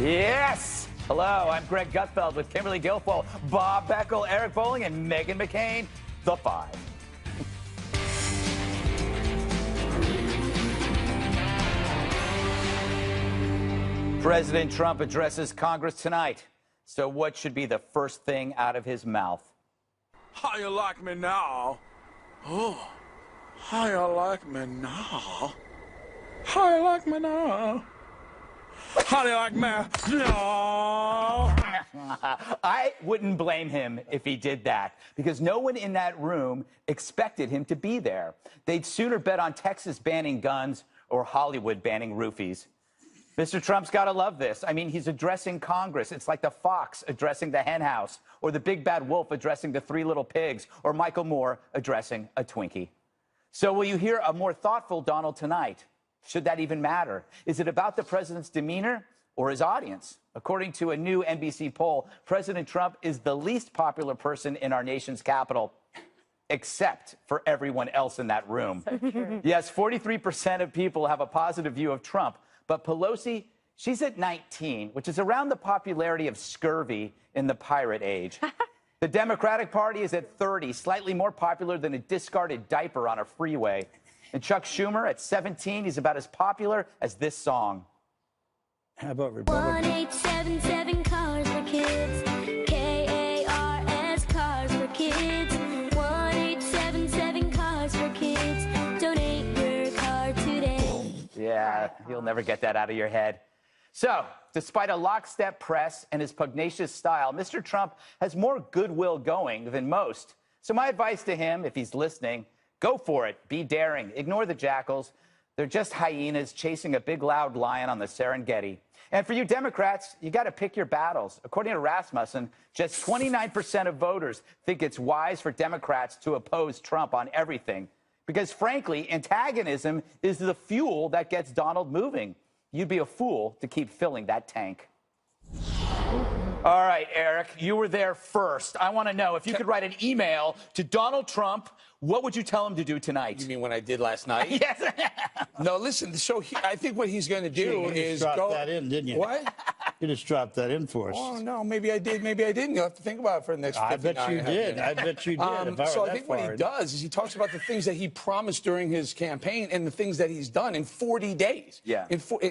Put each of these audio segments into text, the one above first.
Yes! Hello, I'm Greg Gutfeld with Kimberly Guilfoyle, Bob Beckel, Eric Bolling, and Meghan McCain, The Five. President Trump addresses Congress tonight. So what should be the first thing out of his mouth? How you like me now? Oh, how you like me now? How you like me now? How do you like me now? I wouldn't blame him if he did that, because no one in that room expected him to be there. They'd sooner bet on Texas banning guns or Hollywood banning roofies. Mr. Trump's got to love this. I mean, he's addressing Congress. It's like the fox addressing the hen house, or the big bad wolf addressing the three little pigs, or Michael Moore addressing a Twinkie. So will you hear a more thoughtful Donald tonight? Should that even matter? Is it about the president's demeanor or his audience? According to a new NBC poll, President Trump is the least popular person in our nation's capital, except for everyone else in that room. Yes, 43% of people have a positive view of Trump. But Pelosi, she's at 19, which is around the popularity of scurvy in the pirate age. The Democratic Party is at 30, slightly more popular than a discarded diaper on a freeway. And Chuck Schumer at 17, he's about as popular as this song. How about Republicans? 1877 cars for kids. KARS cars for kids. 1877 cars for kids. Donate your car today. Yeah, you'll never get that out of your head. So, despite a lockstep press and his pugnacious style, Mr. Trump has more goodwill going than most. So my advice to him, if he's listening, go for it. Be daring. Ignore the jackals. They're just hyenas chasing a big, loud lion on the Serengeti. And for you Democrats, you got to pick your battles. According to Rasmussen, just 29% of voters think it's wise for Democrats to oppose Trump on everything. Because, frankly, antagonism is the fuel that gets Donald moving. You'd be a fool to keep filling that tank. All right, Eric, you were there first. I want to know, if you could write an email to Donald Trump, what would you tell him to do tonight? You mean what I did last night? Yes. No, listen, so I think what he's going to do is dropped go... that in, didn't you? What? You just dropped that in for us. Oh, no, maybe I did, maybe I didn't. You'll have to think about it for the next 59 I bet you did. I bet you did. So I think what he does is he talks about the things that he promised during his campaign and the things that he's done in 40 days. Yeah.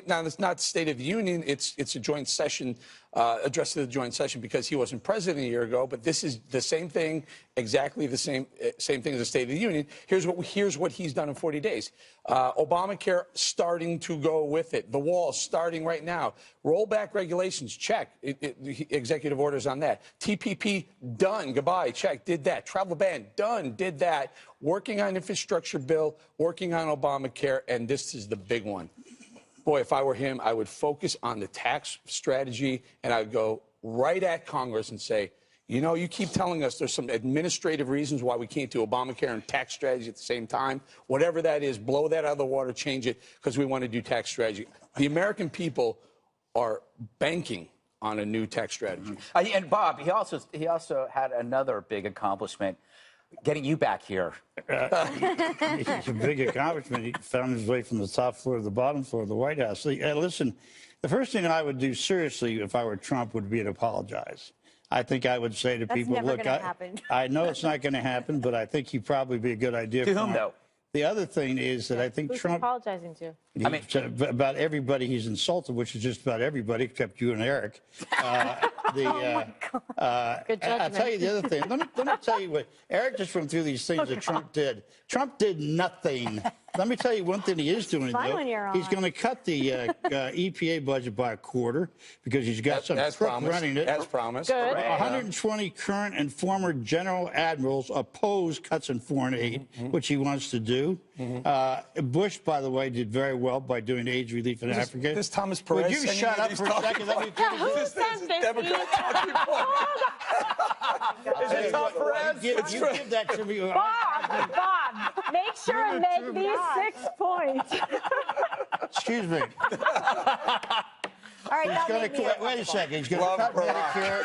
Now, it's not State of the Union. It's a joint session, addressed to the joint session because he wasn't president a year ago. But this is the same thing, exactly the same thing as the State of the Union. Here's what he's done in 40 days. Obamacare starting to go with it. The wall starting right now. Rollback regulations, check. Executive orders on that. TPP, done. Goodbye, check. Did that. Travel ban, done. Did that. Working on infrastructure bill, working on Obamacare, and this is the big one. Boy, if I were him, I would focus on the tax strategy, and I would go right at Congress and say, you know, you keep telling us there's some administrative reasons why we can't do Obamacare and tax strategy at the same time. Whatever that is, blow that out of the water, change it, because we want to do tax strategy. The American people are banking on a new tax strategy. And Bob, he also had another big accomplishment, getting you back here. It's a big accomplishment. He found his way from the top floor to the bottom floor of the White House. Listen, the first thing I would do seriously if I were Trump would be to apologize. I think I would say to people, never look, gonna happen. I know it's not going to happen, but I think he'd probably be a good idea. To whom, though? The other thing is that I think Who's Trump... apologizing to? I mean, about everybody he's insulted, which is just about everybody except you and Eric. Good judgment. I'll tell you the other thing. Let me tell you what Eric just went through these things that Trump did. Trump did nothing. Let me tell you one thing he is doing. Fun when you're He's on. going to cut the EPA budget by a quarter because he's got some crook running it. As promised. Good. 120 current and former general admirals oppose cuts in foreign aid, which he wants to do. Bush, by the way, did very well by doing AIDS relief in Africa. This Thomas Perez. Would you shut up for a second? Let me finish Who this. sent this? Democrat talking point. is it Tom Perez? You give that to me. Bob, make sure and make these 6 points. Excuse me. All right, He's that going made me to wait a second. He's going to cut Medicare.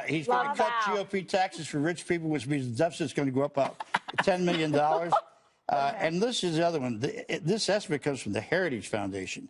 He's going to cut GOP taxes for rich people, which means the deficit's going to go up $10 million. And this is the other one. This estimate comes from the Heritage Foundation.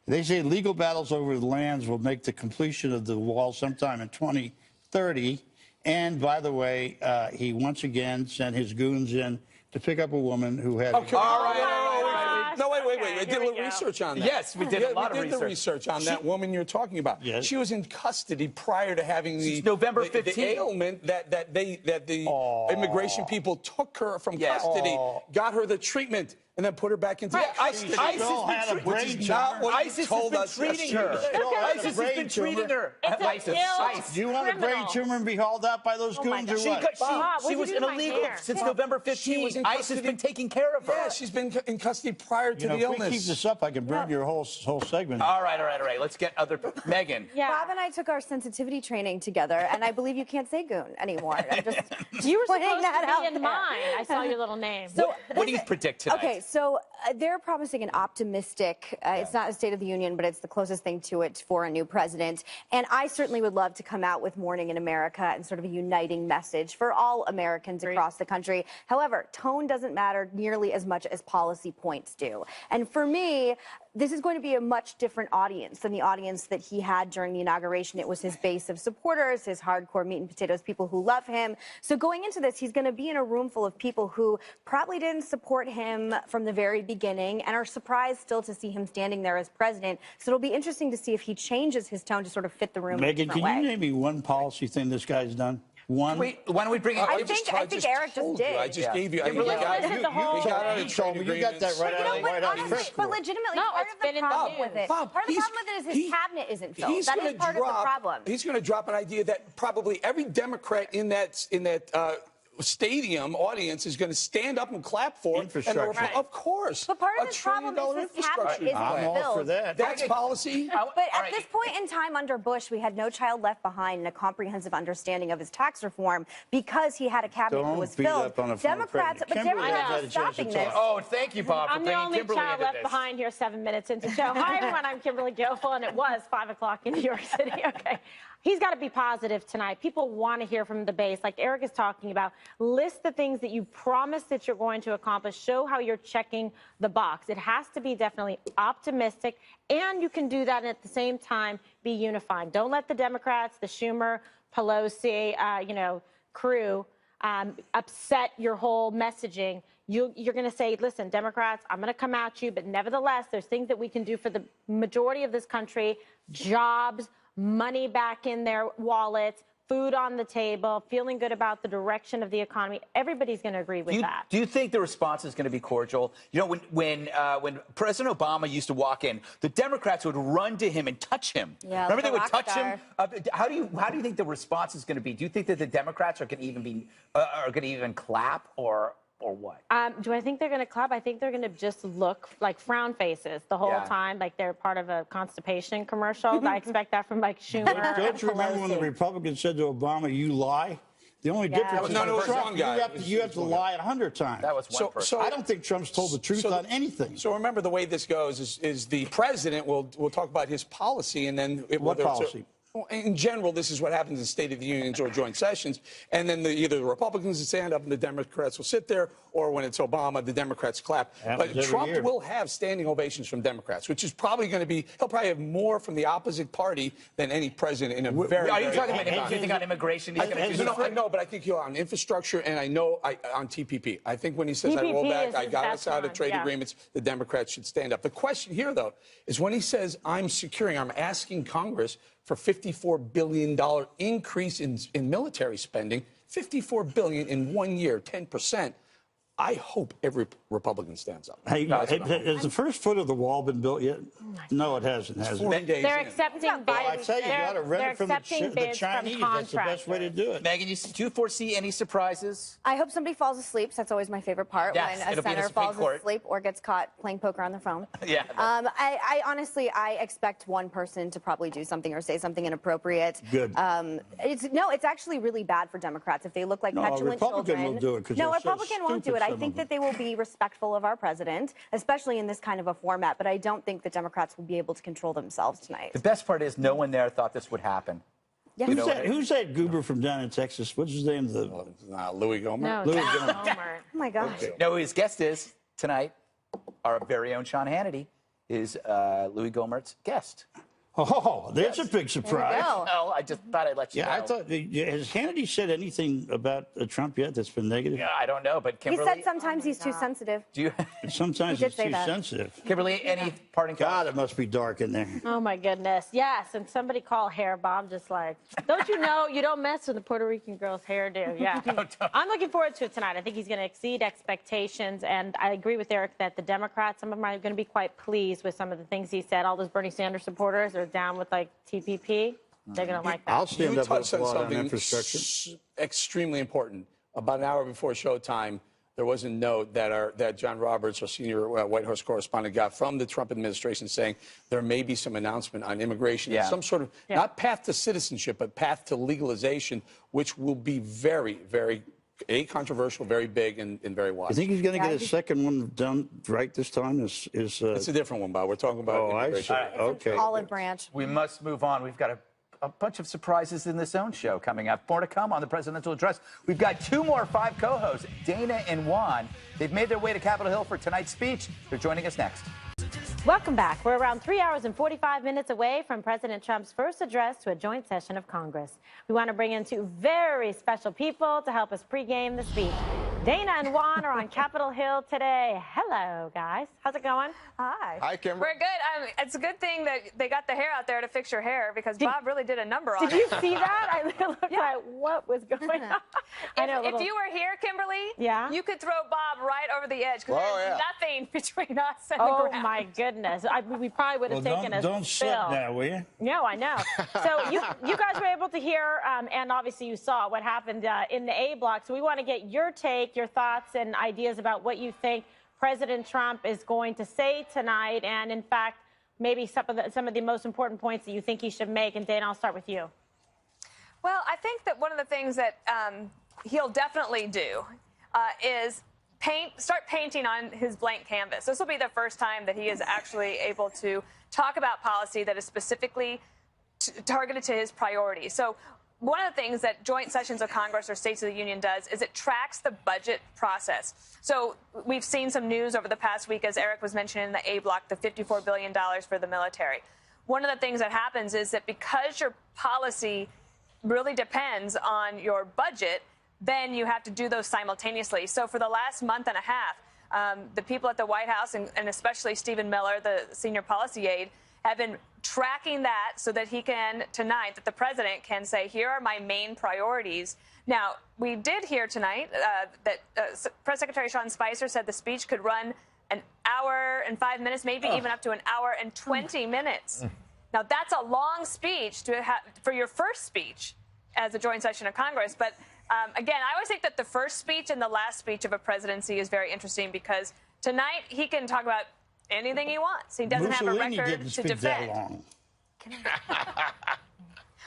They say legal battles over the lands will make the completion of the wall sometime in 2030. And by the way, he once again sent his goons in to pick up a woman who had. Okay. All right. No, wait. Okay, I did a little research on that. Yes, we did a lot of We did the research on that woman you're talking about. Yes. She was in custody prior to having the November the 15th. ailment that the immigration people took her from custody, got her the treatment, and then put her back into custody. ISIS still had a has brain been tumor. Not what you ISIS told has us been treating her. yesterday. Still had a ISIS has brain been tumor. treating her. It's an ISIS. ill Do you want a brain criminal. tumor and be hauled out by those my goons or God. what? Bob, She what'd was you do to an my illegal hair? since November She was 15th. in ISIS has custody. been taking care of her. Yeah, she's been in custody prior to You know, the if we keep illness. this up, I can burn your whole segment. All right. Let's get other. Megan. Yeah. Bob and I took our sensitivity training together, and I believe you can't say goon anymore. I'm just You were pointing supposed that to be out in there. mine. I saw your little name. So What do you predict tonight? Okay, so they're promising an optimistic, it's not a State of the Union, but it's the closest thing to it for a new president. And I certainly would love to come out with Morning in America and sort of a uniting message for all Americans across the country. However, tone doesn't matter nearly as much as policy points do. And for me, this is going to be a much different audience than the audience that he had during the inauguration. It was his base of supporters, his hardcore meat and potatoes, people who love him. So going into this, he's going to be in a room full of people who probably didn't support him from the very beginning and are surprised still to see him standing there as president. So it'll be interesting to see if he changes his tone to sort of fit the room. Megan, in a can different you way. name me one policy thing this guy's done? One. Wait, why don't we bring in? I think Eric just told you. did. I just Yeah. gave you. Yeah, I really? got Listen to the whole- we got our You trade told me you got that agreements. right You out know of the White what, House honestly, press but corps. legitimately, No, part it's of the been in the problem news. with it, Bob, part of the he's- problem with it is his cabinet isn't filled. He's That gonna is part of the problem. He's going to drop an idea that probably every Democrat in that stadium audience is going to stand up and clap for. Infrastructure. And of course. But part of $1 this problem trillion is his infrastructure cabinet isn't I'm all for filled. that. That's policy. But All at right. this point in time under Bush, we had no child left behind and a comprehensive understanding of his tax reform because he had a cabinet who was Don't beat filled. up on a former Democrats, but president. Kimberly Democrats has are had a chance to stopping talk. this. Oh, thank you, Bob, for I'm the bringing only Kimberly child into left this. behind here 7 minutes into the show. Hi, everyone. I'm Kimberly Guilfoyle, and it was 5 o'clock in New York City. Okay. He's got to be positive tonight. People want to hear from the base, like Eric is talking about. List the things that you promise that you're going to accomplish. Show how you're checking the box. It has to be definitely optimistic, and you can do that and at the same time be unified. Don't let the Democrats, the Schumer, Pelosi, crew upset your whole messaging. You're going to say, listen, Democrats, I'm going to come at you, but nevertheless, there's things that we can do for the majority of this country, jobs, money back in their wallets, food on the table, feeling good about the direction of the economy. Everybody's going to agree with that. Do you think the response is going to be cordial? You know, when President Obama used to walk in, the Democrats would run to him and touch him. Yeah, Remember, like they a would rock touch star. him. How do you think the response is going to be? Do you think that the Democrats are going to even clap or what? Do I think they're going to clap? I think they're going to just look like frown faces the whole Yeah. time, like they're part of a constipation commercial. I expect that from like Schumer. Don't you remember when the Pelosi. Republicans said to Obama, "You lie"? The only difference No, is no, it was Trump, one guy. you have to lie 100 times. That was one person. I don't think Trump's told the truth on anything. So remember, the way this goes is the president will talk about his policy, and then What policy? Well, in general, this is what happens in State of the Unions or joint sessions. And then either the Republicans will stand up and the Democrats will sit there, or when it's Obama, the Democrats clap. Happens But every Trump year. will have standing ovations from Democrats, which is probably going to be, he'll probably have more from the opposite party than any president in a very, Are you very talking long about? time. Do you think on immigration he's going to do No, something? I know, but I think he'll on infrastructure, and I know on TPP. I think when he says I roll TPP back, is I his got best us out of one, trade yeah. agreements, the Democrats should stand up. The question here, though, is when he says I'm asking Congress for $54 billion increase in military spending, $54 billion in 1 year, 10%. I hope every Republican stands up. Hey, has the first foot of the wall been built yet? No, it hasn't. Has it? 40 days They're in. accepting bids. Well, I tell you, you got to rent it from the accepting bids Chinese. from That's the best way to do it. Megan, do you foresee any surprises? I hope somebody falls asleep. So that's always my favorite part, Yes, when a it'll be the senator Supreme falls Court. asleep or gets caught playing poker on their phone. Yeah. I honestly, I expect one person to probably do something or say something inappropriate. Good. It's actually really bad for Democrats if they look like No, a petulant Republican children. will do it 'cause No, a they're so Republican won't do stupid, it. I some think of that they will be respectful of our president, especially in this kind of a format. But I don't think the Democrats will be able to control themselves tonight. The best part is no one there thought this would happen. Yeah. Who's that goober from down in Texas? What's his name? Louis Gohmert. No, Louis John Gohmert. Gohmert. Oh my gosh. No, his guest is. tonight, our very own Sean Hannity is Louis Gohmert's guest. Oh, that's a big surprise. go. Well, I just thought I'd let you know. Yeah, I thought, has Hannity said anything about Trump yet that's been negative? Yeah, I don't know, but He Kimberly, said sometimes he's too sensitive. do you, Sometimes He did it's say too that. sensitive. Kimberly, any parting God, thoughts? it must be dark in there. Oh my goodness, yes. And somebody call hair Bob, just like, don't you know you don't mess with the Puerto Rican girl's hairdo? Yeah. I'm looking forward to it tonight. I think he's going to exceed expectations, and I agree with Eric that the Democrats, some of them are going to be quite pleased with some of the things he said. All those Bernie Sanders supporters are down with like TPP. They're going to like that. I'll stand You up touched with a on lot on something infrastructure. extremely important. About an hour before showtime, there was a note that John Roberts, our senior White House correspondent, got from the Trump administration saying there may be some announcement on immigration, Yeah. some sort of not path to citizenship, but path to legalization, which will be very, very controversial, very big, and very wide. I think he's going to get a second one done right this time. It's a different one, Bob. We're talking about Oh, I immigration. see. Okay. Olive branch. We must move on. We've got a bunch of surprises in this own show coming up. More to come on the presidential address. We've got two more five co-hosts, Dana and Juan. They've made their way to Capitol Hill for tonight's speech. They're joining us next. Welcome back. We're around 3 hours and 45 minutes away from President Trump's first address to a joint session of Congress. We want to bring in two very special people to help us pregame the speech. Dana and Juan are on Capitol Hill today. Hello, guys. How's it going? Hi. Hi, Kimber. We're good. It's a good thing that they got the hair out there to fix your hair because Bob really did a number on Did you see that? I looked like, what was going on? I know. If you were here, Kimberly, Yeah? you could throw Bob right over the edge because Oh, there's yeah. nothing between us and the Oh, ground. my goodness. We probably would Well, have taken a don't spill. slip now, will you? No, I know. So you guys were able to hear, and obviously you saw what happened in the A block. So we want to get your take, your thoughts, and ideas about what you think President Trump is going to say tonight, and in fact, maybe some of the most important points that you think he should make. And Dana, I'll start with you. Well, I think that one of the things that he'll definitely do is start painting on his blank canvas. This will be the first time that he is actually able to talk about policy that is specifically targeted to his priorities. So one of the things that joint sessions of Congress or States of the Union does is it tracks the budget process. So we've seen some news over the past week, as Eric was mentioning in the A block, the $54 billion for the military. One of the things that happens is that because your policy really depends on your budget, then you have to do those simultaneously. So for the last month and a half, the people at the White House, and especially Stephen Miller, the senior policy aide, have been tracking that so that he can, tonight, that the president can say, here are my main priorities. Now, we did hear tonight that Press Secretary Sean Spicer said the speech could run an hour and 5 minutes, maybe even up to an hour and 20 minutes. Now, that's a long speech for your first speech as a joint session of Congress. But again, I always think that the first speech and the last speech of a presidency is very interesting because tonight he can talk about anything he wants. He doesn't have a Mussolini record didn't to speak defend. that long.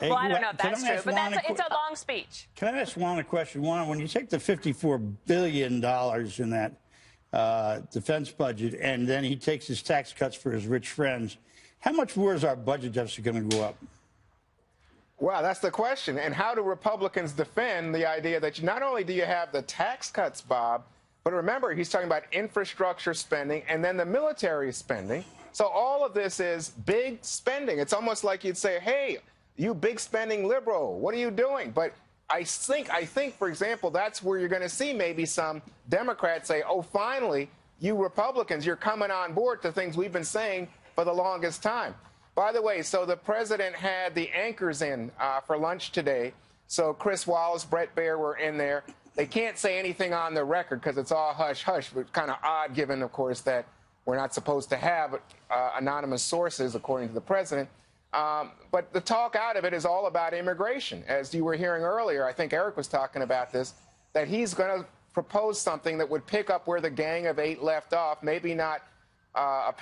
Well, I don't know if Can that's I true, ask but Juan it's a long speech. Can I ask Juan a question? Juan, when you take the $54 billion in that defense budget and then he takes his tax cuts for his rich friends, how much more is our budget deficit going to go up? Wow, that's the question. And how do Republicans defend the idea that not only do you have the tax cuts, Bob, but remember, he's talking about infrastructure spending and then the military spending. So all of this is big spending. It's almost like you'd say, hey, you big spending liberal, what are you doing? But I think, for example, that's where you're going to see maybe some Democrats say, oh, finally, you Republicans, you're coming on board to things we've been saying for the longest time. By the way, so the president had the anchors in for lunch today. So Chris Wallace, Brett Baer were in there. They can't say anything on the record because it's all hush-hush, but kind of odd given, of course, that we're not supposed to have anonymous sources, according to the president. But the talk out of it is all about immigration. As you were hearing earlier, I think Eric was talking about this, that he's going to propose something that would pick up where the Gang of Eight left off, maybe not a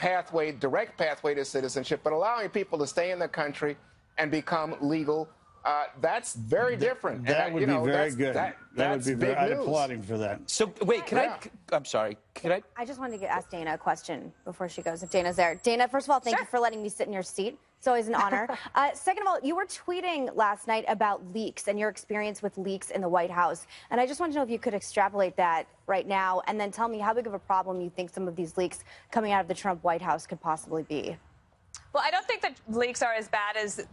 direct pathway to citizenship, but allowing people to stay in the country and become legal that's very different. That And, would you know, be very that's- good. That that's would be big very. I'd news. applaud him for that. So wait, I'm sorry. Can I? I just wanted to ask Dana a question before she goes, if Dana's there. Dana, first of all, thank you for letting me sit in your seat. It's always an honor. Second of all, you were tweeting last night about leaks and your experience with leaks in the White House. And I just wanted to know if you could extrapolate that right now and then tell me how big of a problem you think some of these leaks coming out of the Trump White House could possibly be. Well, I don't think that leaks are as bad as,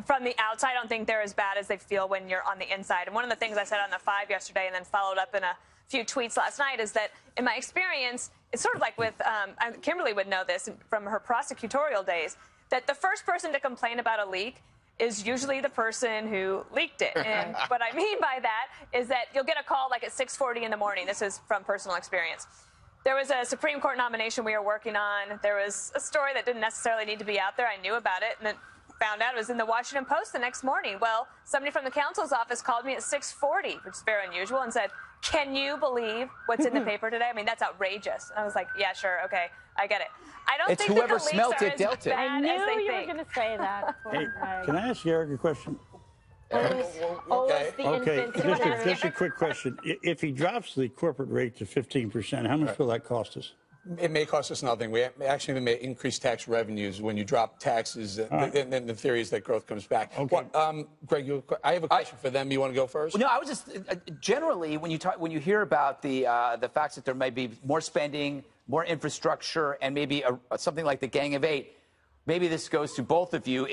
from the outside, I don't think they're as bad as they feel when you're on the inside. And one of the things I said on the 5 yesterday and then followed up in a few tweets last night is that in my experience, it's sort of like with, Kimberly would know this from her prosecutorial days, that the first person to complain about a leak is usually the person who leaked it. And what I mean by that is that you'll get a call like at 6:40 in the morning. This is from personal experience. There was a Supreme Court nomination we were working on. There was a story that didn't necessarily need to be out there. I knew about it and then found out it was in the Washington Post the next morning. Well, somebody from the counsel's office called me at 6:40, which is very unusual, and said, "Can you believe what's in the paper today? I mean, that's outrageous." And I was like, "Yeah, sure, okay, I get it." I don't It's think whoever that the leaks smelt are it as dealt it. bad I knew as they you think. were going to say that. Hey, can I ask Eric a question? Olaf the Okay, infant. just a quick question. If he drops the corporate rate to 15%, how much will that cost us? It may cost us nothing. We actually may increase tax revenues when you drop taxes. And then the theory is that growth comes back. Okay. Greg, I have a question for them. You want to go first? Well, no, I was just generally when you hear about the facts that there may be more spending, more infrastructure, and maybe something like the Gang of Eight. Maybe this goes to both of you.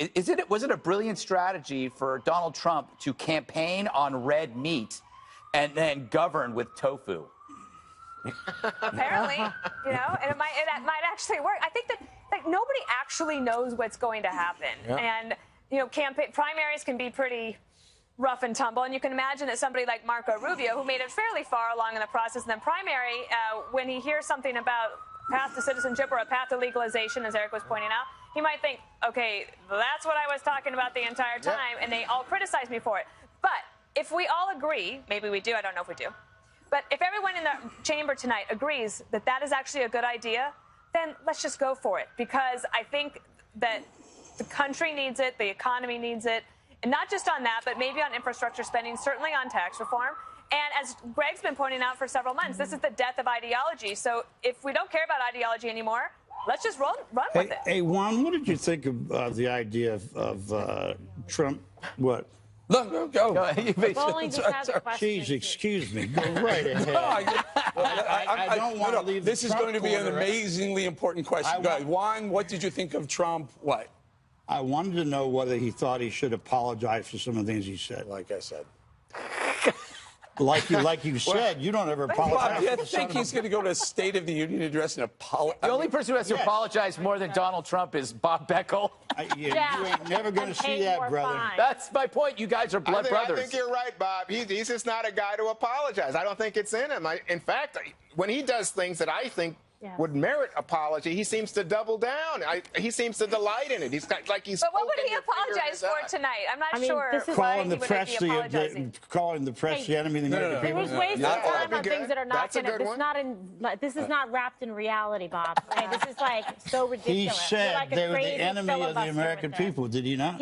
Was it a brilliant strategy for Donald Trump to campaign on red meat and then govern with tofu? Apparently, you know, and it might actually work. I think that nobody actually knows what's going to happen, and you know, primaries can be pretty rough and tumble, and you can imagine that somebody like Marco Rubio, who made it fairly far along in the process, and then primary, when he hears something about path to citizenship or a path to legalization, as Eric was pointing out, he might think, okay, that's what I was talking about the entire time, and they all criticize me for it. But if we all agree, maybe we do, I don't know if we do, but if everyone in the chamber tonight agrees that that is actually a good idea, then let's just go for it. Because I think that the country needs it, the economy needs it, and not just on that, but maybe on infrastructure spending, certainly on tax reform. And as Greg's been pointing out for several months, this is the death of ideology. So if we don't care about ideology anymore, let's just run with it. Hey, Juan, what did you think of the idea of Trump? What? No, go. Bowling just has a question. Jeez, excuse me. Go right ahead. I don't want to leave. This is going to be an corner. amazingly important question. Go ahead. Juan, what did you think of Trump? What? I wanted to know whether he thought he should apologize for some of the things he said. Like I said. Like you said, you don't ever apologize. Bob, do you for think he's going to go to a State of the Union address and apologize? The only person who has to apologize more than Donald Trump is Bob Beckel. You ain't never going to see that, brother. That's my point. You guys are blood brothers. I think you're right, Bob. He's just not a guy to apologize. I don't think it's in him. In fact, when he does things that I think would merit apology, he seems to double down. He seems to delight in it. He's like he's. But what would he apologize for tonight? I'm not sure why he would be apologizing. Calling the press the enemy of the American people. It was wasting time on things that are not going to. This is not wrapped in reality, Bob. Okay, this is like so ridiculous. He said they were the enemy of the American people. Did he not?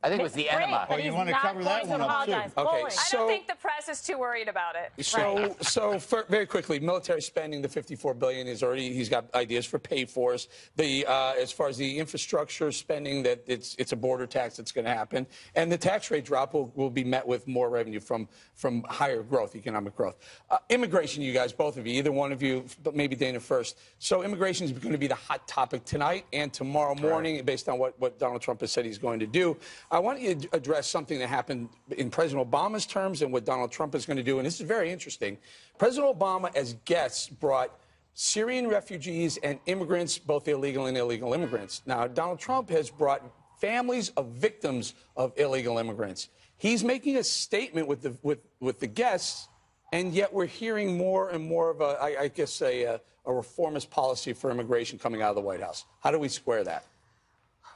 I think it was the enema. Oh, you want to cover that one up, too? Okay, I don't think the press is too worried about it. So very quickly, military spending, the $54 billion is already. He's got ideas for pay-fors. As far as the infrastructure spending, that it's a border tax that's going to happen, and the tax rate drop will be met with more revenue from higher growth, economic growth. Immigration, you guys, both of you, either one of you, but maybe Dana first. So immigration is going to be the hot topic tonight and tomorrow morning, based on what Donald Trump has said he's going to do. I want you to address something that happened in President Obama's terms and what Donald Trump is going to do. And this is very interesting. President Obama, as guests, brought Syrian refugees and immigrants, both illegal and illegal immigrants. Now, Donald Trump has brought families of victims of illegal immigrants. He's making a statement with the guests, and yet we're hearing more and more of a reformist policy for immigration coming out of the White House. How do we square that?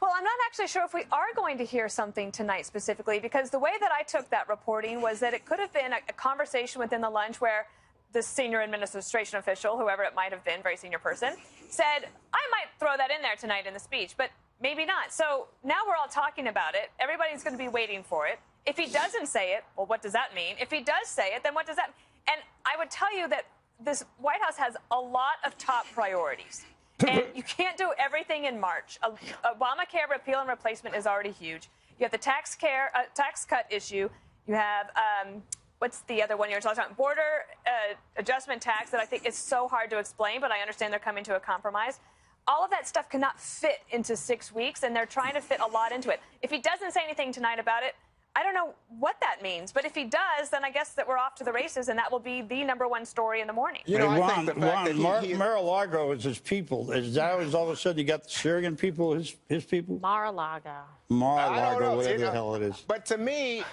Well, I'm not actually sure if we are going to hear something tonight specifically, because the way that I took that reporting was that it could have been a conversation within the lunch where the senior administration official, whoever it might have been, very senior person, said, I might throw that in there tonight in the speech, but maybe not. So now we're all talking about it. Everybody's going to be waiting for it. If he doesn't say it, well, what does that mean? If he does say it, then what does that mean? And I would tell you that this White House has a lot of top priorities. And you can't do everything in March. Obamacare repeal and replacement is already huge. You have the tax cut issue. You have, what's the other one you're talking about? Border adjustment tax that I think is so hard to explain, but I understand they're coming to a compromise. All of that stuff cannot fit into 6 weeks, and they're trying to fit a lot into it. If he doesn't say anything tonight about it, I don't know what that means. But if he does, then I guess that we're off to the races, and that will be the #1 story in the morning. You know, I think the fact that Mar-a-Lago is his people. Is that all of a sudden you got the Syrian people, his people? Mar-a-Lago. Mar-a-Lago, whatever the hell it is. But to me,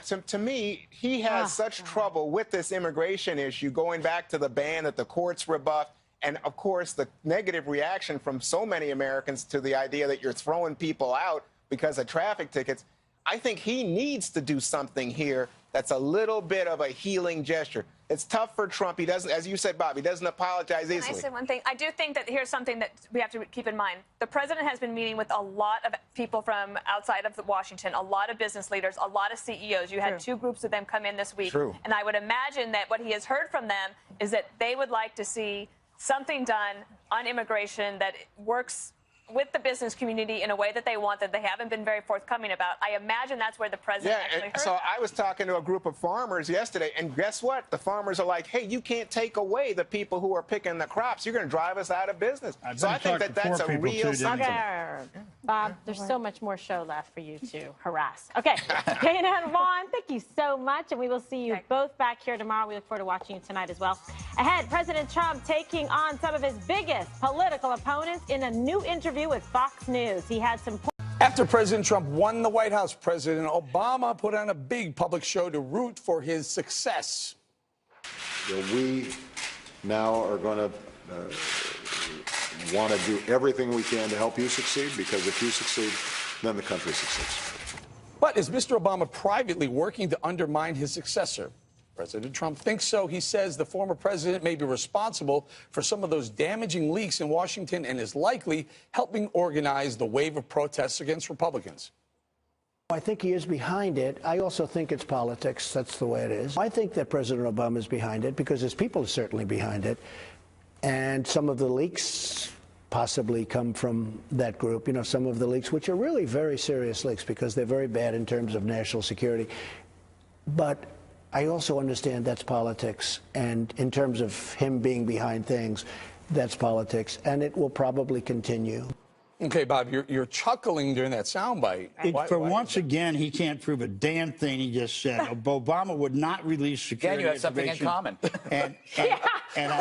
he has such trouble with this immigration issue, going back to the ban that the courts rebuffed. And, of course, the negative reaction from so many Americans to the idea that you're throwing people out because of traffic tickets. I think he needs to do something here that's a little bit of a healing gesture. It's tough for Trump. He doesn't, as you said, Bob, he doesn't apologize easily. Can I say one thing? I do think that here's something that we have to keep in mind. The president has been meeting with a lot of people from outside of Washington, a lot of business leaders, a lot of CEOs. You had 2 groups of them come in this week. True. And I would imagine that what he has heard from them is that they would like to see something done on immigration that works with the business community in a way that they want, that they haven't been very forthcoming about. I imagine that's where the president actually heard so that. I was talking to a group of farmers yesterday, and guess what? The farmers are like, hey, you can't take away the people who are picking the crops. You're going to drive us out of business. So I think that that's a real something. Bob, there's so much more show left for you to harass. Okay, Dana and Vaughn, thank you so much, and we will see you both back here tomorrow. We look forward to watching you tonight as well. Ahead, President Trump taking on some of his biggest political opponents in a new interview with Fox News. He had some. After President Trump won the White House, President Obama put on a big public show to root for his success. We now are going to want to do everything we can to help you succeed, because if you succeed, then the country succeeds. But is Mr. Obama privately working to undermine his successor? President Trump thinks so. He says the former president may be responsible for some of those damaging leaks in Washington and is likely helping organize the wave of protests against Republicans. I think he is behind it. I also think it's politics. That's the way it is. I think that President Obama is behind it because his people are certainly behind it. And some of the leaks possibly come from that group. You know, some of the leaks, which are really very serious leaks because they're very bad in terms of national security. But I also understand that's politics, and in terms of him being behind things, that's politics, and it will probably continue. Okay, Bob, you're chuckling during that soundbite. Once again, he can't prove a damn thing he just said. Obama would not release security Again, you have something in common. And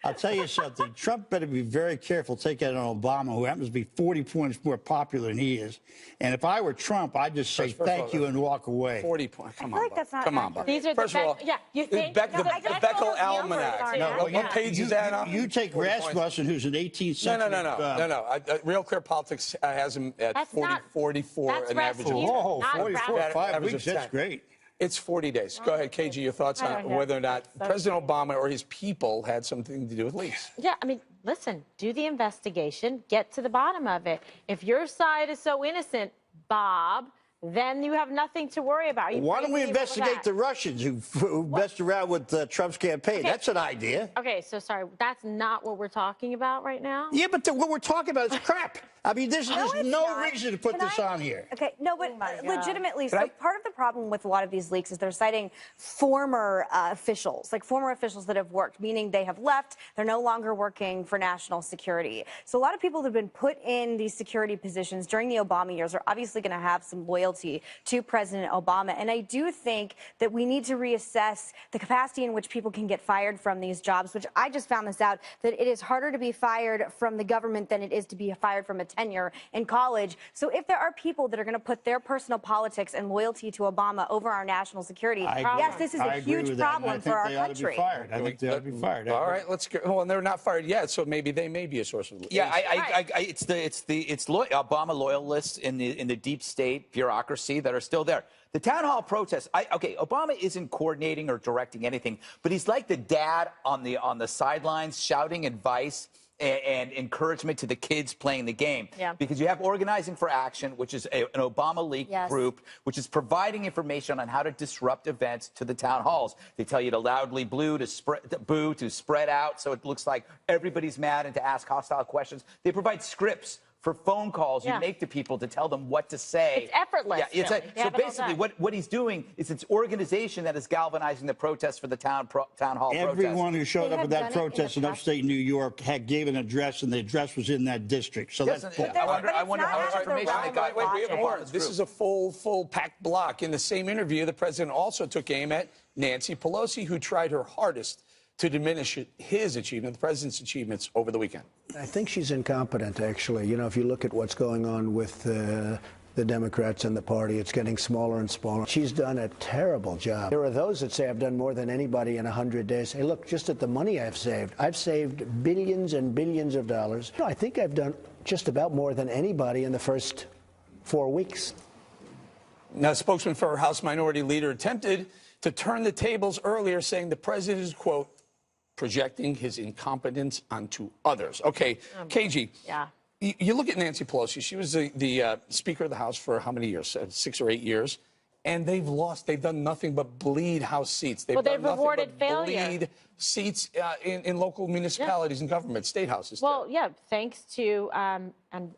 I'll tell you something. Trump better be very careful taking on Obama, who happens to be 40 points more popular than he is. And if I were Trump, I'd just say thank you and walk away. 40 points. Come on, like that's not come on, Bob. These are First of all, you think the Beckel Almanac. No, what page is that on? You take Rasmussen, who's an 18th century. No. Real Clear Politics has him at 44, an average of 44, 5 weeks. That's great. It's 40 days. Go ahead, KG, your thoughts on whether or not President Obama or his people had something to do with leaks. Yeah, I mean, listen, do the investigation, get to the bottom of it. If your side is so innocent, Bob, then you have nothing to worry about. Why don't we investigate the Russians who messed around with Trump's campaign? Okay. That's an idea. Okay, so sorry, that's not what we're talking about right now? Yeah, but what we're talking about is crap. I mean, there's no reason to put this on here. Okay, no, but legitimately, so part of the problem with a lot of these leaks is they're citing former officials, like former officials that have worked, meaning they have left, they're no longer working for national security. So a lot of people that have been put in these security positions during the Obama years are obviously going to have some loyalty to President Obama. And I do think that we need to reassess the capacity in which people can get fired from these jobs, which I just found this out, that it is harder to be fired from the government than it is to be fired from a tenure in college. So if there are people that are going to put their personal politics and loyalty to Obama over our national security, yes, this is a huge problem for our country. I think they ought to be fired. All right, let's go. Well, and they're not fired yet, so maybe they may be a source of. Yeah, it's Obama loyalists in the deep state bureaucracy that are still there. The town hall protests. Obama isn't coordinating or directing anything, but he's like the dad on the sidelines shouting advice and encouragement to the kids playing the game. Yeah. Because you have Organizing for Action, which is an Obama leak group, which is providing information on how to disrupt events to the town halls. They tell you to loudly boo, to spread out so it looks like everybody's mad, and to ask hostile questions. They provide scripts for phone calls you make to people to tell them what to say. It's effortless. Yeah, really. so basically, what he's doing is it's organization that is galvanizing the protests for the town hall Everyone protests. who showed up at that protest in upstate New York gave an address, and the address was in that district. So that's I wonder how much information they got. Wait, we have a part. This is a full packed block. In the same interview, the president also took aim at Nancy Pelosi, who tried her hardest to diminish his achievement, the president's achievements, over the weekend. I think she's incompetent, actually. You know, if you look at what's going on with the Democrats and the party, it's getting smaller and smaller. She's done a terrible job. There are those that say I've done more than anybody in 100 days. Hey, look, just at the money I've saved billions and billions of dollars. I think I've done just about more than anybody in the first 4 weeks. Now, a spokesman for her House Minority Leader attempted to turn the tables earlier, saying the president is, quote, projecting his incompetence onto others. Okay, KG. Yeah. You look at Nancy Pelosi. She was the Speaker of the House for how many years? 6 or 8 years. And they've lost. They've done nothing but bleed House seats. They've done nothing rewarded but failure. bleed seats in local municipalities and government, state houses. Well, yeah, thanks to an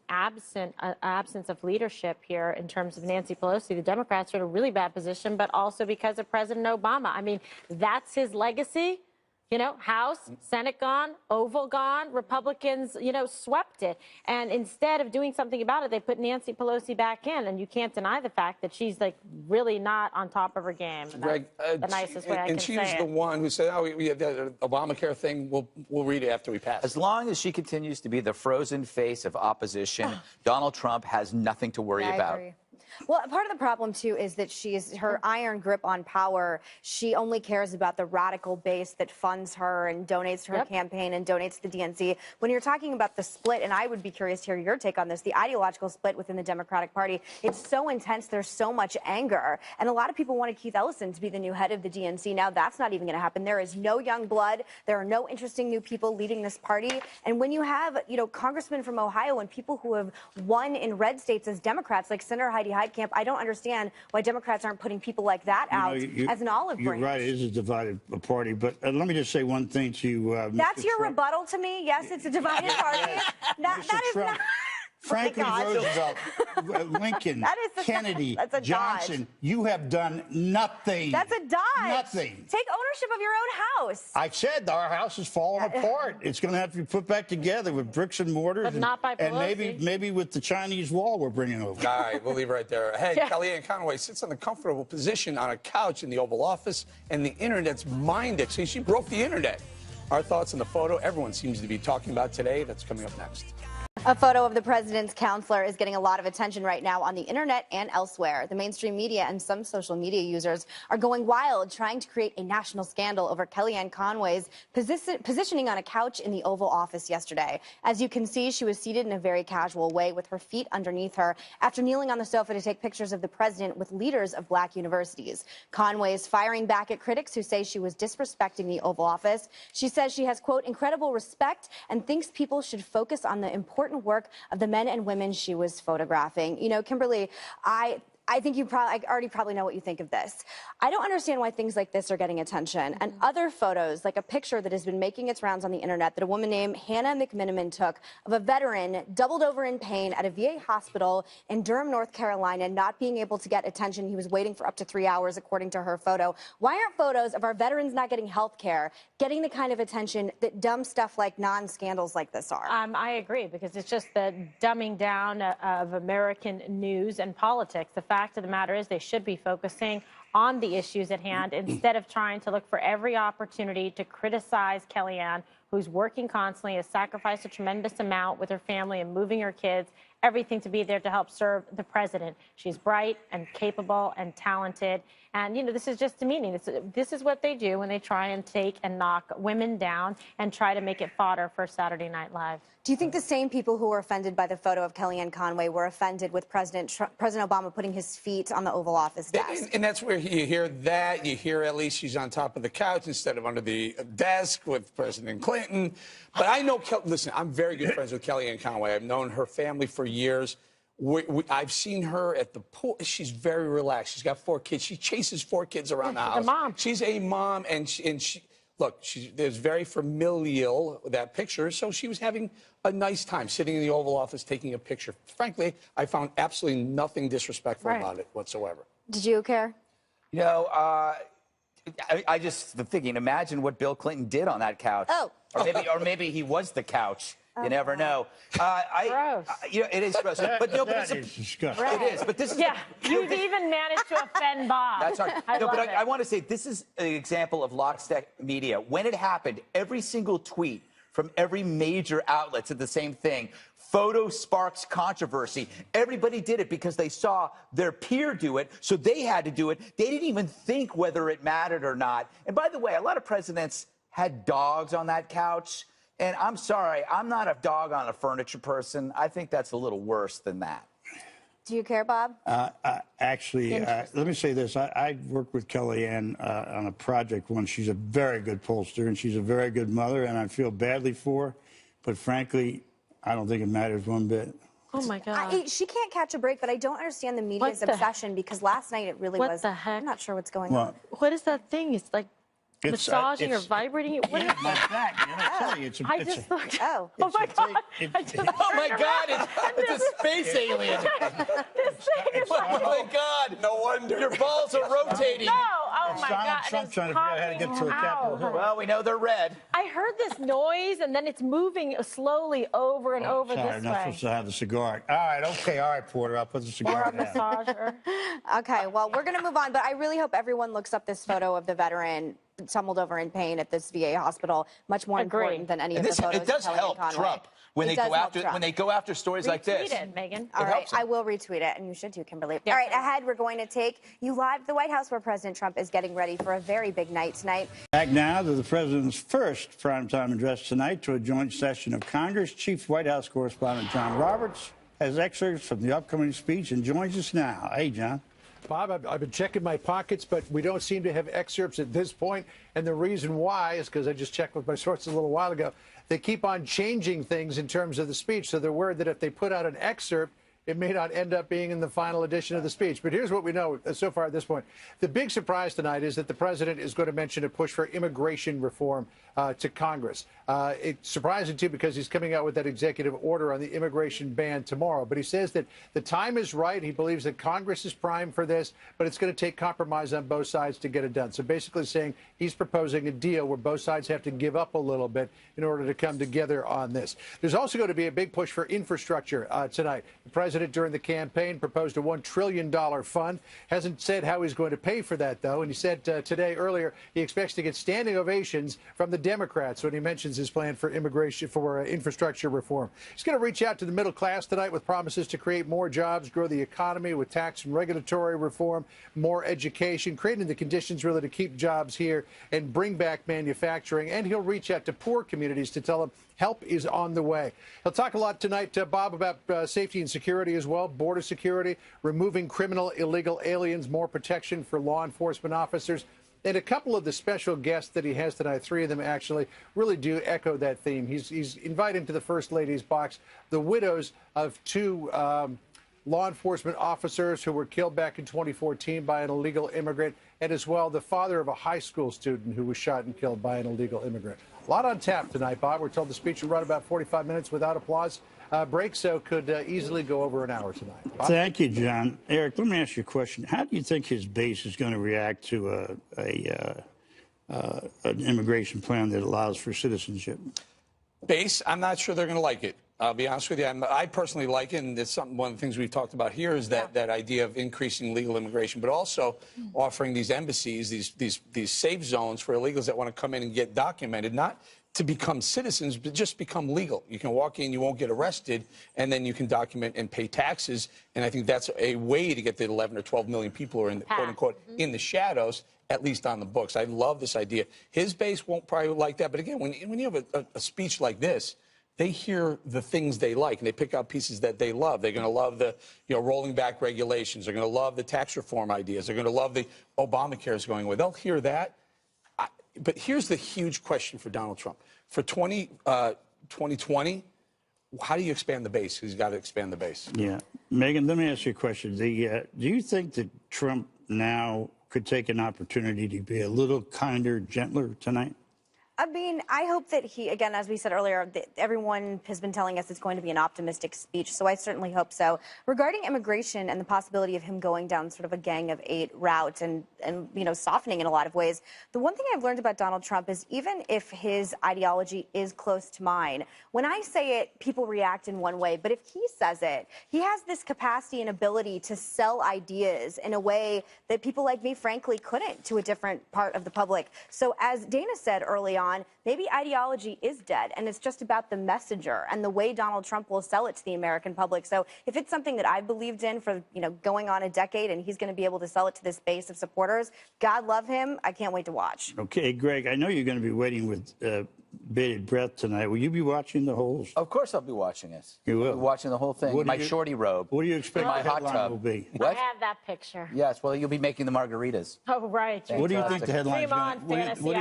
absence of leadership here in terms of Nancy Pelosi, the Democrats are in a really bad position, but also because of President Obama. I mean, that's his legacy. You know, House, Senate gone, Oval gone, Republicans, swept it. And instead of doing something about it, they put Nancy Pelosi back in. And you can't deny the fact that she's, like, really not on top of her game. And Greg, that's the nicest way I can say it. And she was the one who said, oh, we have the Obamacare thing. We'll read it after we pass. As long as she continues to be the frozen face of opposition, Donald Trump has nothing to worry about. Agree. Well, part of the problem, too, is that her iron grip on power. She only cares about the radical base that funds her and donates to her campaign and donates to the DNC. When you're talking about the split, and I would be curious to hear your take on this, the ideological split within the Democratic Party, it's so intense. There's so much anger. And a lot of people wanted Keith Ellison to be the new head of the DNC. Now that's not even going to happen. There is no young blood. There are no interesting new people leading this party. And when you have, congressmen from Ohio and people who have won in red states as Democrats, like Senator Heidi Heitkamp, I don't understand why Democrats aren't putting people like that out as an olive branch. You're right. It is a divided party. But let me just say one thing to That's Mr. your Trump. rebuttal to me? Yes, it's a divided party. That is Trump. not... Franklin Roosevelt, Lincoln, Kennedy, Johnson, you have done nothing. That's a dodge. Nothing. Take ownership of your own house. I said our house is falling apart. It's going to have to be put back together with bricks and mortar. But not by Pelosi. And maybe with the Chinese wall we're bringing over. All right, we'll leave it right there. Hey, Kellyanne Conway sits in a comfortable position on a couch in the Oval Office, and the internet's mind it. See, she broke the internet. Our thoughts on the photo everyone seems to be talking about today. That's coming up next. A photo of the president's counselor is getting a lot of attention right now on the internet and elsewhere. The mainstream media and some social media users are going wild trying to create a national scandal over Kellyanne Conway's positioning on a couch in the Oval Office yesterday. As you can see, she was seated in a very casual way with her feet underneath her after kneeling on the sofa to take pictures of the president with leaders of black universities. Conway is firing back at critics who say she was disrespecting the Oval Office. She says she has, quote, incredible respect and thinks people should focus on the important work of the men and women she was photographing. Kimberly, I think you already know what you think of this. I don't understand why things like this are getting attention. And other photos, like a picture that has been making its rounds on the internet that a woman named Hannah McMiniman took of a veteran doubled over in pain at a VA hospital in Durham, North Carolina, not being able to get attention. He was waiting for up to 3 hours, according to her photo. Why aren't photos of our veterans not getting health care getting the kind of attention that dumb stuff like non-scandals like this are? I agree, because it's just the dumbing down of American news and politics. The fact of the matter is they should be focusing on the issues at hand instead of trying to look for every opportunity to criticize Kellyanne, who's working constantly, has sacrificed a tremendous amount with her family and moving her kids, everything to be there to help serve the president. She's bright and capable and talented. And, you know, this is just demeaning. This is what they do when they try and take and knock women down and try to make it fodder for Saturday Night Live. Do you think the same people who were offended by the photo of Kellyanne Conway were offended with President Obama putting his feet on the Oval Office desk? And that's where you hear that. You hear at least she's on top of the couch instead of under the desk with President Clinton. But I know, listen, I'm very good friends with Kellyanne Conway. I've known her family for years. I've seen her at the pool. She's very relaxed. She's got 4 kids. She chases 4 kids around the house. She's a mom. She's a mom, and she look, there's very familial, that picture, so she was having a nice time sitting in the Oval Office taking a picture. Frankly, I found absolutely nothing disrespectful about it whatsoever. Did you care? You know, I just thinking, imagine what Bill Clinton did on that couch. Oh. Or maybe he was the couch. You never know. Gross. You know, it is gross. But no, but That is disgusting. it is. But this is. Yeah, you've even managed to offend Bob. That's right. I love it. I want to say this is an example of lockstep media. When it happened, every single tweet from every major outlet said the same thing. Photo sparks controversy. Everybody did it because they saw their peer do it, so they had to do it. They didn't even think whether it mattered or not. And by the way, a lot of presidents had dogs on that couch. And I'm sorry, I'm not a dog on a furniture person. I think that's a little worse than that. Do you care, Bob? Actually, let me say this. I worked with Kellyanne on a project once. She's a very good pollster, and she's a very good mother, and I feel badly for her. But frankly, I don't think it matters one bit. Oh, my God. She can't catch a break, but I don't understand the media's obsession because last night it really was. What the heck? I'm not sure what's going on. What is that thing? It's like massaging or vibrating? What is Like that, you know, I tell you, it's a, I it's just a, looked. Oh. Oh, my God. I just Oh, my God, it's a space alien. This thing is like, Oh, my God. No wonder. Your balls are rotating. no. Oh, it's my Donald God. Trump It's trying to figure out how to get to the Capitol popping Hill. Well, we know they're red. I heard this noise, and then it's moving slowly over and over Sorry, this not way. supposed to have the cigar. All right, okay, all right, Porter, I'll put the Or cigar a down. massager. Okay, well, we're going to move on, but I really hope everyone looks up this photo of the veteran tumbled over in pain at this VA hospital. Much more important than any And of the photos it does of Kellyanne help Conway. Trump when It they does go help after Trump. when they go after stories like this. Retweet it, Megan. All right, helps him. I will retweet it, and you should too, Kimberly. Yeah, All right, sure. ahead, we're going to take you live to the White House where President Trump is getting ready for a very big night tonight. Back now to the president's first primetime address tonight to a joint session of Congress. Chief White House correspondent John Roberts has excerpts from the upcoming speech and joins us now. Hey, John. Bob, I've been checking my pockets, but we don't seem to have excerpts at this point. And the reason why is because I just checked with my sources a little while ago. They keep on changing things in terms of the speech. So they're worried that if they put out an excerpt, it may not end up being in the final edition of the speech. But here's what we know so far at this point. The big surprise tonight is that the president is going to mention a push for immigration reform to Congress. It's surprising, too, because he's coming out with that executive order on the immigration ban tomorrow. But he says that the time is right. He believes that Congress is primed for this, but it's going to take compromise on both sides to get it done. So basically saying he's proposing a deal where both sides have to give up a little bit in order to come together on this. There's also going to be a big push for infrastructure tonight. The president, during the campaign, proposed a $1 trillion fund. Hasn't said how he's going to pay for that, though. And he said today, earlier, he expects to get standing ovations from the Democrats when he mentions his plan for infrastructure reform. He's going to reach out to the middle class tonight with promises to create more jobs, grow the economy with tax and regulatory reform, more education, creating the conditions really to keep jobs here and bring back manufacturing. And he'll reach out to poor communities to tell them help is on the way. He'll talk a lot tonight, Bob, about safety and security as well, border security, removing criminal illegal aliens, more protection for law enforcement officers. And a couple of the special guests that he has tonight, 3 of them actually, really do echo that theme. He's inviting to the First Lady's box the widows of 2 law enforcement officers who were killed back in 2014 by an illegal immigrant, and as well the father of a high school student who was shot and killed by an illegal immigrant. A lot on tap tonight, Bob. We're told the speech will run about 45 minutes without applause break, so could easily go over an hour tonight. Bob? Thank you, John. Eric, let me ask you a question. How do you think his base is going to react to an immigration plan that allows for citizenship? Base, I'm not sure they're going to like it. I'll be honest with you. I personally like it, and it's one of the things we've talked about here is that idea of increasing legal immigration, but also offering these embassies, these safe zones for illegals that want to come in and get documented, not to become citizens, but just become legal. You can walk in, you won't get arrested, and then you can document and pay taxes. And I think that's a way to get the 11 or 12 million people who are in the, quote unquote, in the shadows, at least on the books. I love this idea. His base won't probably like that. But again, when you have a speech like this, they hear the things they like, and they pick out pieces that they love. They're going to love the, rolling back regulations. They're going to love the tax reform ideas. They're going to love the Obamacare is going away. They'll hear that. But here's the huge question for Donald Trump. For 2020, how do you expand the base? He's got to expand the base. Yeah. Megan, let me ask you a question. Do you think that Trump now could take an opportunity to be a little kinder, gentler tonight? I mean, I hope that he, again, as we said earlier, that everyone has been telling us it's going to be an optimistic speech, so I certainly hope so. Regarding immigration and the possibility of him going down sort of a Gang of Eight route and softening in a lot of ways, the one thing I've learned about Donald Trump is even if his ideology is close to mine, when I say it, people react in one way, but if he says it, he has this capacity and ability to sell ideas in a way that people like me, frankly, couldn't to a different part of the public. So as Dana said early on, maybe ideology is dead, and it's just about the messenger and the way Donald Trump will sell it to the American public. So if it's something that I've believed in for, going on a decade, and he's going to be able to sell it to this base of supporters, God love him. I can't wait to watch. Okay, Greg, I know you're going to be waiting with bated breath tonight. Will you be watching the whole? Of course I'll be watching it. You will? I'll be watching the whole thing. My shorty robe. What do you expect my the hot headline tub will be? What? I have that picture. Yes, well, you'll be making the margaritas. Oh, right. What do you think the headline is going to be? Fantasy What do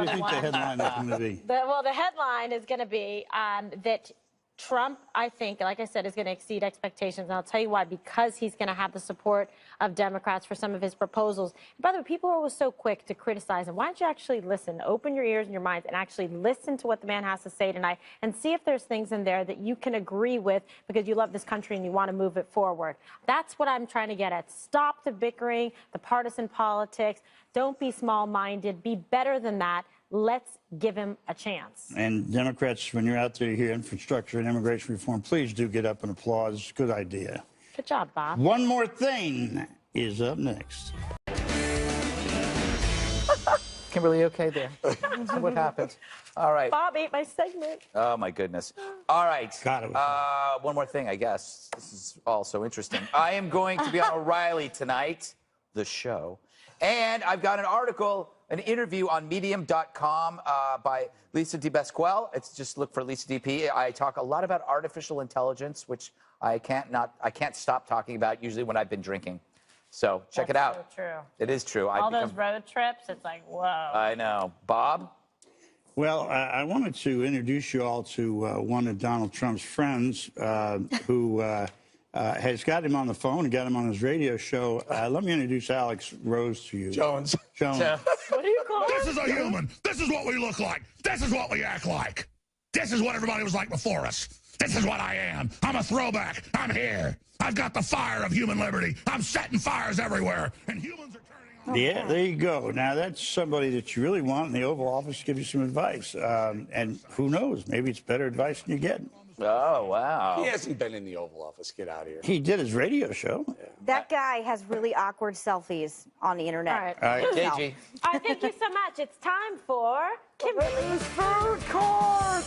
you think the headline is going to be? The headline is going to be that Trump, I think, like I said, is going to exceed expectations. And I'll tell you why. Because he's going to have the support of Democrats for some of his proposals. By the way, people are always so quick to criticize him. Why don't you actually listen? Open your ears and your minds and actually listen to what the man has to say tonight and see if there's things in there that you can agree with because you love this country and you want to move it forward. That's what I'm trying to get at. Stop the bickering, the partisan politics. Don't be small-minded. Be better than that. Let's give him a chance. And Democrats, when you're out there to hear infrastructure and immigration reform, please do get up and applaud. Good idea. Good job, Bob. One More Thing is up next. Kimberly, okay there? What happened? All right. Bob ate my segment. Oh, my goodness. All right. God, it one more thing, I guess. This is also interesting. I am going to be on O'Reilly tonight, the show. And I've got an article, an interview on Medium.com by Lisa DeBesquelle. It's just look for Lisa DP. I talk a lot about artificial intelligence, which I can't stop talking about usually when I've been drinking. So check it out. So true. It is true. All those road trips, it's like, whoa. I know. Bob? Well, I wanted to introduce you all to one of Donald Trump's friends who has got him on the phone and got him on his radio show. Let me introduce Alex Rose to you. Jones. Jones. What do you call This is a human. This is what we look like. This is what we act like. This is what everybody was like before us. This is what I am. I'm a throwback. I'm here. I've got the fire of human liberty. I'm setting fires everywhere, and humans are turning on. Yeah, there you go. Now, that's somebody that you really want in the Oval Office to give you some advice. And who knows? Maybe it's better advice than you get. Oh, wow. He hasn't been in the Oval Office. Get out of here. He did his radio show. Yeah. That guy has really awkward selfies on the internet. All right, JG. All right, thank you so much. It's time for Kimberly's Food Court.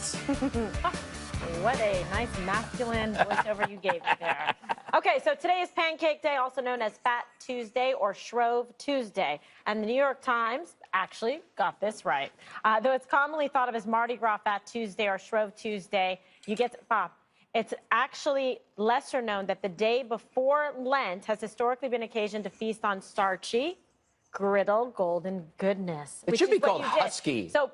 What a nice masculine voiceover you gave me there. Okay, so today is Pancake Day, also known as Fat Tuesday or Shrove Tuesday. And the New York Times actually got this right. Though it's commonly thought of as Mardi Gras Fat Tuesday or Shrove Tuesday, you get Bob. It's actually lesser known that the day before Lent has historically been occasion to feast on starchy, griddle, golden goodness. It should be called husky. So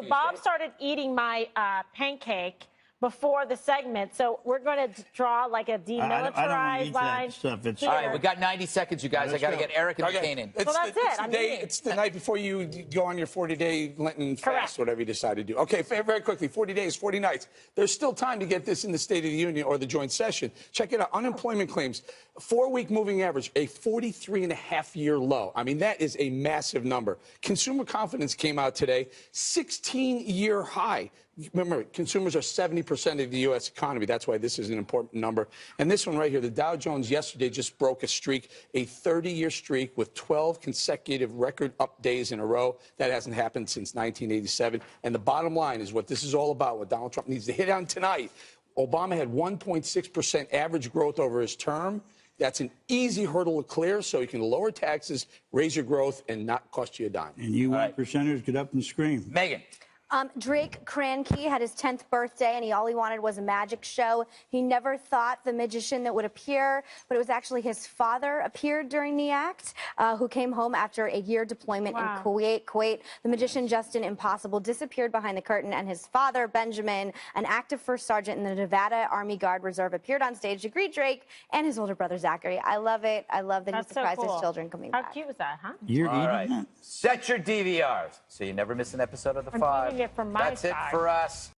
Bob started eating my pancake before the segment, so we're going to draw like a demilitarized I don't need line. that stuff. It's, All right, we got 90 seconds, you guys. I got to get Eric and Kanan. So that's it. It's the night before you go on your 40-day Lenten fast, whatever you decide to do. Okay, very quickly, 40 days, 40 nights. There's still time to get this in the State of the Union or the joint session. Check it out. Unemployment claims, 4-week moving average, a 43.5-year low. I mean, that is a massive number. Consumer confidence came out today, 16-year high. Remember, consumers are 70% of the U.S. economy. That's why this is an important number. And this one right here, the Dow Jones yesterday just broke a streak, a 30-year streak with 12 consecutive record up days in a row. That hasn't happened since 1987. And the bottom line is what this is all about, what Donald Trump needs to hit on tonight. Obama had 1.6% average growth over his term. That's an easy hurdle to clear, so you can lower taxes, raise your growth, and not cost you a dime. And you one percenters get up and scream. Megan. Drake Kranke had his 10th birthday, and all he wanted was a magic show. He never thought the magician that would appear, but it was actually his father appeared during the act, who came home after a year deployment in Kuwait. The magician Justin Impossible disappeared behind the curtain, and his father, Benjamin, an active first sergeant in the Nevada Army Guard Reserve, appeared on stage to greet Drake and his older brother, Zachary. I love it. I love that he surprised his children coming back. How cute was that, huh? You're All eating right. that? Set your DVRs so you never miss an episode of The Five. It from my That's it side. for us.